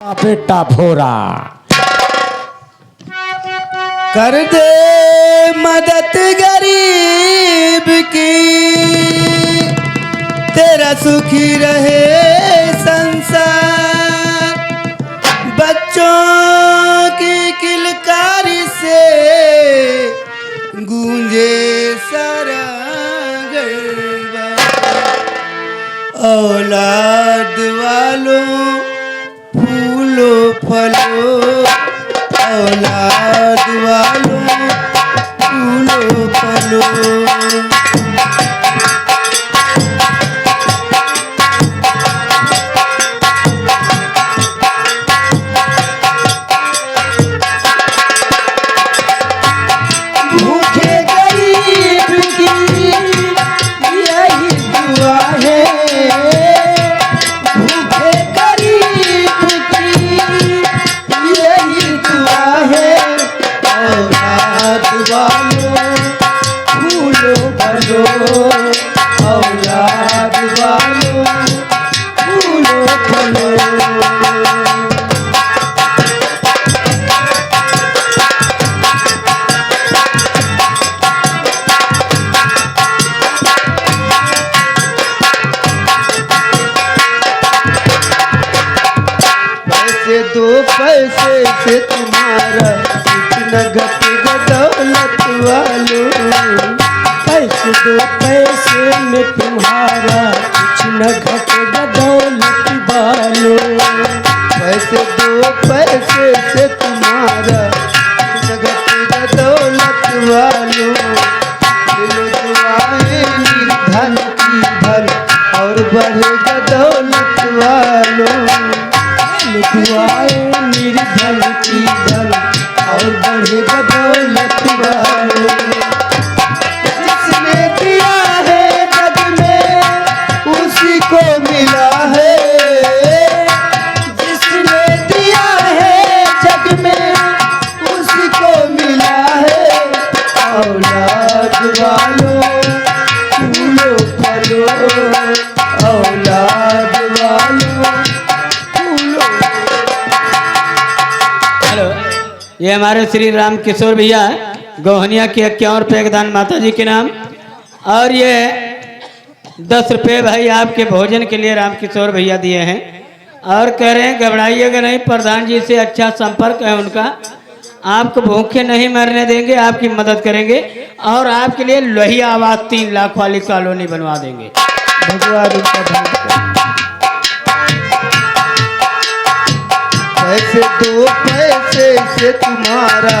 बेटा भोरा कर दे मदद गरीब की, तेरा सुखी रहे संसार। बच्चों की किलकारी से गूंजे सारा गरबा। औलाद वालों फूलो फलो, औलाद वालों फूलो फलो। भूखे गरीब की यही दुआ है, भूखे गरीब की यही दुआ है। औलाद वालों फूलो फलो, औलाद वालों फूलो फलो। दो पैसे से तुम्हारा कुछ न घटेगा दौलत वालों। पैसे दो पैसे में तुम्हारा कुछ न घटेगा दौलत वालों। पैसे दो पैसे से तुम्हारा कुछ न घटेगा दौलत वालों। दिलो दुआएं धन की भर और बढ़ेगा दौलत वालों। दुआएं निर्धन की धन और बढ़ेगा दौलत वालों। जिसने दिया है जग में उसी को मिला है, जिसने दिया है जग में उसी को मिला है। औलाद वालों फूलो फलो, औलाद वालों फूलो। हेलो, ये हमारे श्री राम किशोर भैया गोहनिया के 51 रुपये का दान माता जी के नाम, और ये 10 रुपये भाई आपके भोजन के लिए राम किशोर भैया दिए हैं। और कह रहे हैं घबराइएगा नहीं, प्रधान जी से अच्छा संपर्क है उनका, आपको भूखे नहीं मरने देंगे, आपकी मदद करेंगे और आपके लिए लोही आवाज 3 लाख वाली कॉलोनी बनवा देंगे। भगवान उनका भला करे। पैसे दो पैसे से तुम्हारा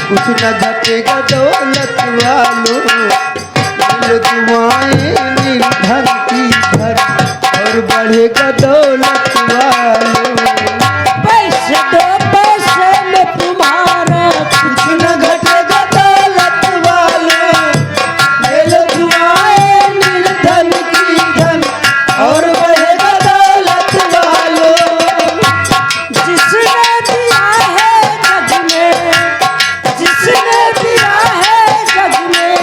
कुछ न घटेगा दौलत वालों। दिल दुआएं निर्धन की भर और बढ़ेगा दौलत वालों। पैसे दो पैसे में तुम्हारा कुछ न घटेगा दौलत वालों। दिल दुआएं निर्धन की धन और बढ़ेगा दौलत वालों। जिसने दिया है जग में, जिसने दिया है जग में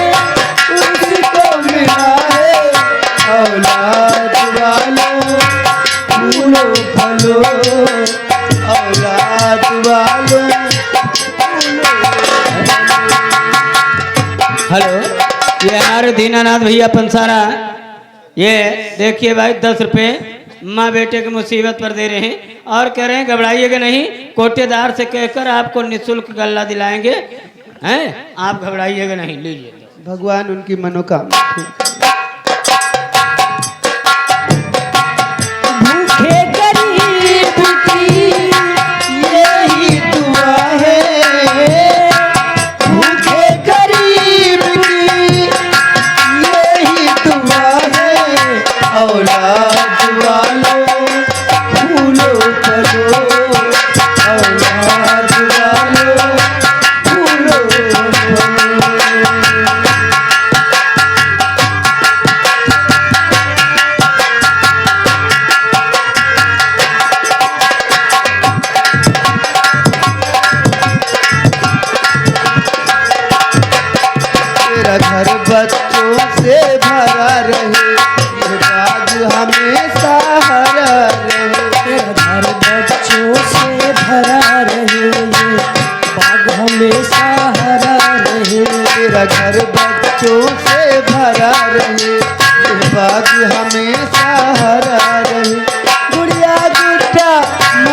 उसी को मिला है। औलाद वालों फूलो फलो, औलाद वालों फूलो फलो। हेलो, ये हमारे दीनानाथ भैया पंसारा, ये देखिए भाई 10 रुपये माँ बेटे की मुसीबत पर दे रहे हैं और कह रहे हैं घबराइएगा नहीं, कोटेदार से कहकर आपको निःशुल्क गल्ला दिलाएंगे, हैं? आप घबराइएगा नहीं, लीजिए। भगवान उनकी मनोकामना भूखे गरीब की यही दुआ है। भूखे गरीब की यही दुआ है। औलाद वालों फूलो फलो, औलाद वालों फूलो फलो।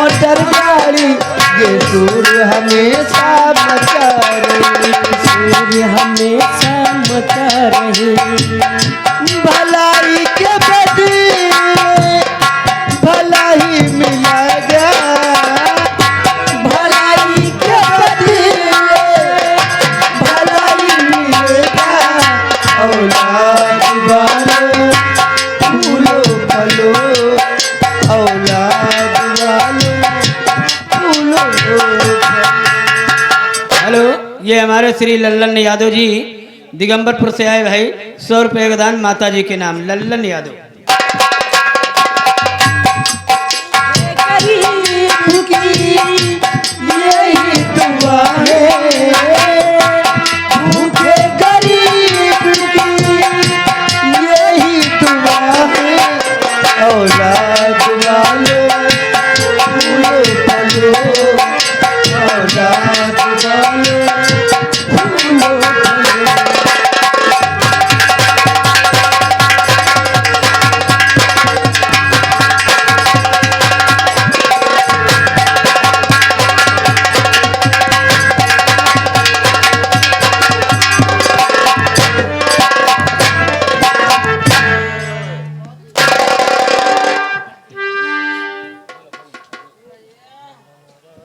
मोटर गाड़ी ये सुर हमेशा मचा रही, सूर्य हमेशा मचा रहे। भलाई के बदले भलाई मिलेगा, भलाई के बदले भलाई मिलेगा। औलाद वालों फूलो फलो, औलाद वालों फूलो फलो। हेलो, ये हमारे श्री लल्लन यादव जी दिगंबरपुर से आए भाई, 100 रुपये का दान माता जी के नाम, लल्लन यादव। गरीब की यही दुआ है, भूखे गरीब की यही दुआ है। औलाद वालों फूलो फलो, औलाद वालों फूलो फलो।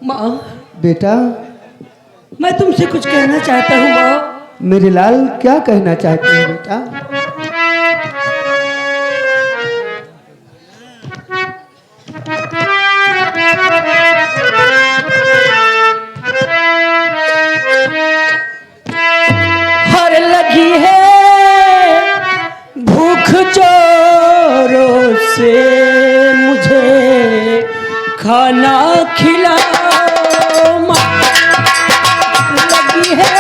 माँ, बेटा, मैं तुमसे कुछ कहना चाहता हूँ माँ। मेरे लाल क्या कहना चाहते हैं बेटा? हर लगी है भूख जोरों से, मुझे खाना खिलाओ माँ। लगी है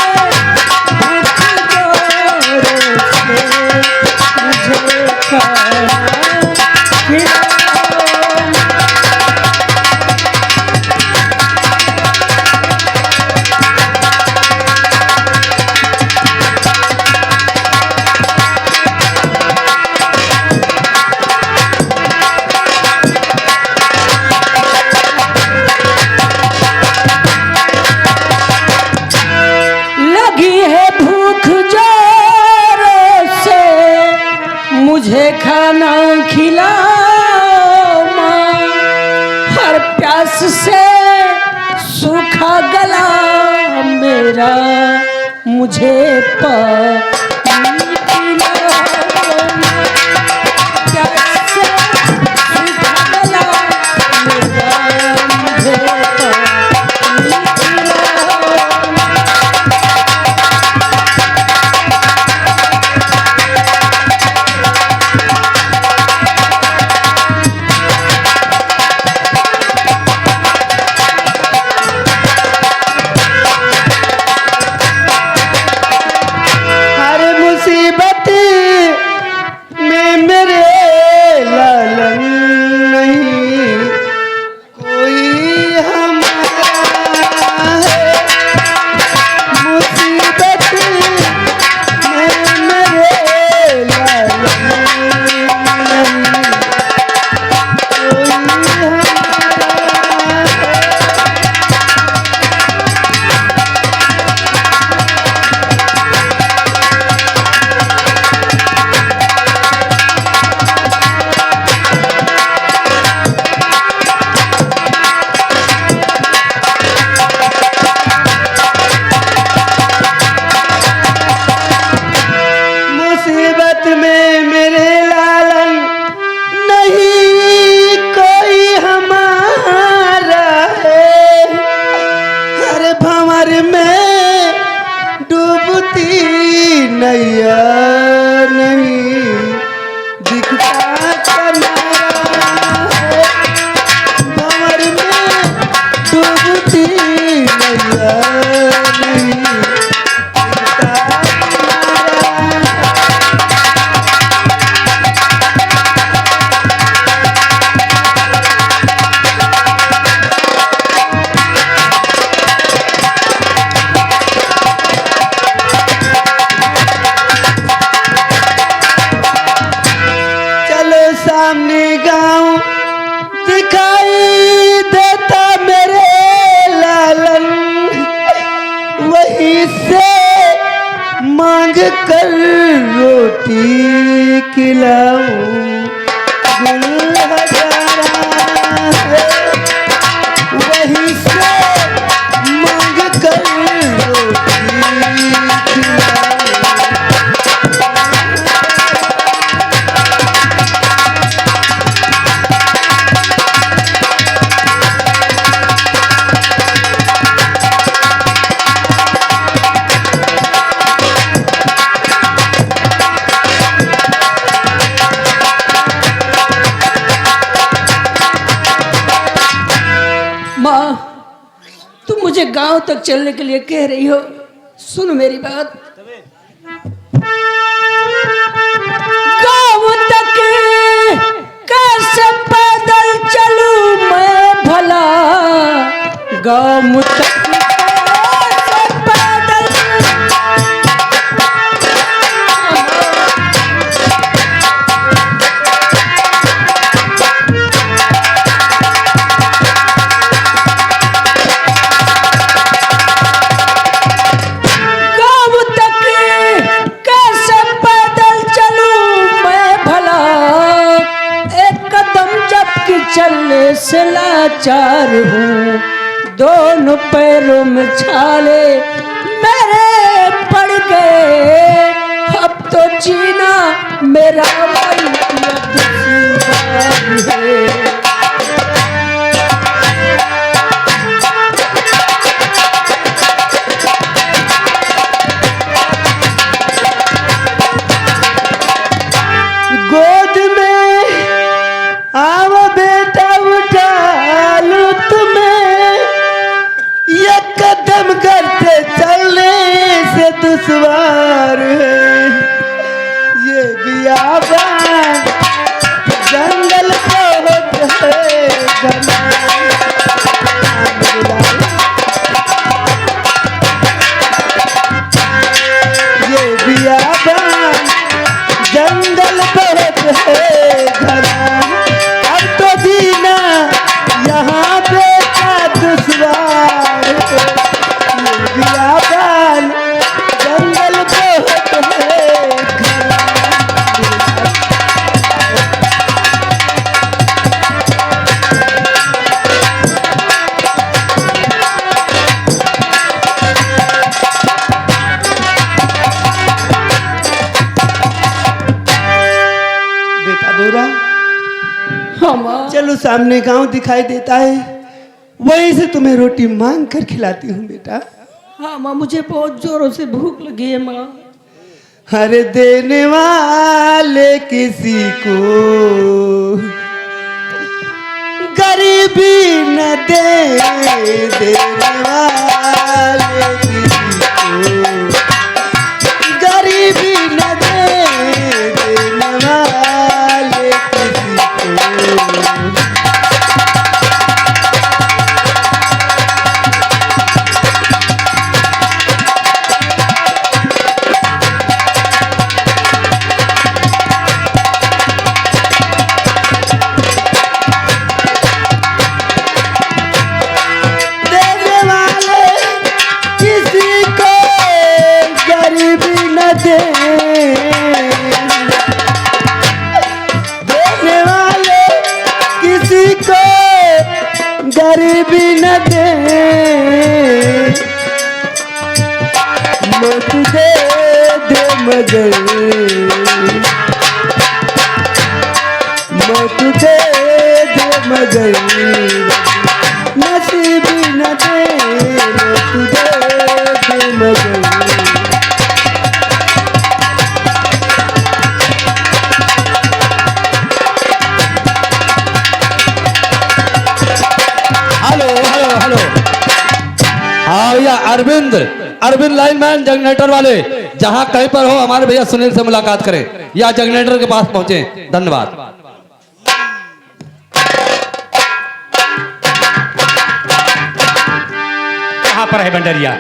भूख जोरों से, मुझे खाना खिलाओ। लगी है भूख जोरों से, मुझे खाना खिलाओ माँ। हर प्यास से सूखा गला मेरा, मुझे पानी पिलाओ माँ। प्यास से सूखा गला मेरा, मुझे पानी पिलाओ माँ। हर मुसीबत में मेरे लालन नहीं कोई हमारा है। मुसीबत में मेरे लालन नहीं कोई हमारा है। मुसीबत में मेरे लालन नहीं कोई हमारा है। हर भंवर में डूबती नैया नहीं दिखता किनारा है। भंवर में डूबती नैया नहीं दिखता किनारा। चलो सामने गांव दिखाई देता तुम मुझे गांव तक चलने के लिए कह रही हो, सुनो मेरी बात। गांव तक कैसे पैदल चलूं मैं भला, गांव तक कैसे पैदल चलने से लाचार हूँ, दोनों पैरों में छाले मेरे पड़ गए, अब तो जीना मेरा वही दुश्वार है। गोद में आव बेटा उठा लूं तुम्हें, ये कदम करते चलने से दुश्वार है। ये बियाबान जंगल बहुत है घना, ये बियाबान जंगल बहुत है घना, अब तो जीना यहाँ बेटा दुश्वार है। ये बियाबान जंगल बहुत है घना। बेटा बोरा, हाँ माँ। चलो सामने गांव दिखाई देता है, वहीं से तुम्हें रोटी मांग कर खिलाती हूँ बेटा। हाँ माँ, मुझे बहुत जोरों से भूख लगी है माँ। हर देने वाले किसी को गरीबी न दे, देने वाले किसी को गरीबी न दे, देने वाले किसी को। देने वाले किसी को गरीबी न दे, देने वाले किसी को गरीबी न दे, मैं तुझे दे मगर, मैं तुझे दे मगर नसीबी न दे, मैं तुझे दे मगर। हेलो हेलो हेलो, हाँ भैया अरविंद, अरविंद लाइनमैन जनरेटर वाले, जहाँ कहीं पर हो हमारे भैया सुनील से मुलाकात करें या जनरेटर के पास पहुंचे। धन्यवाद। कहाँ पर है भंडरिया?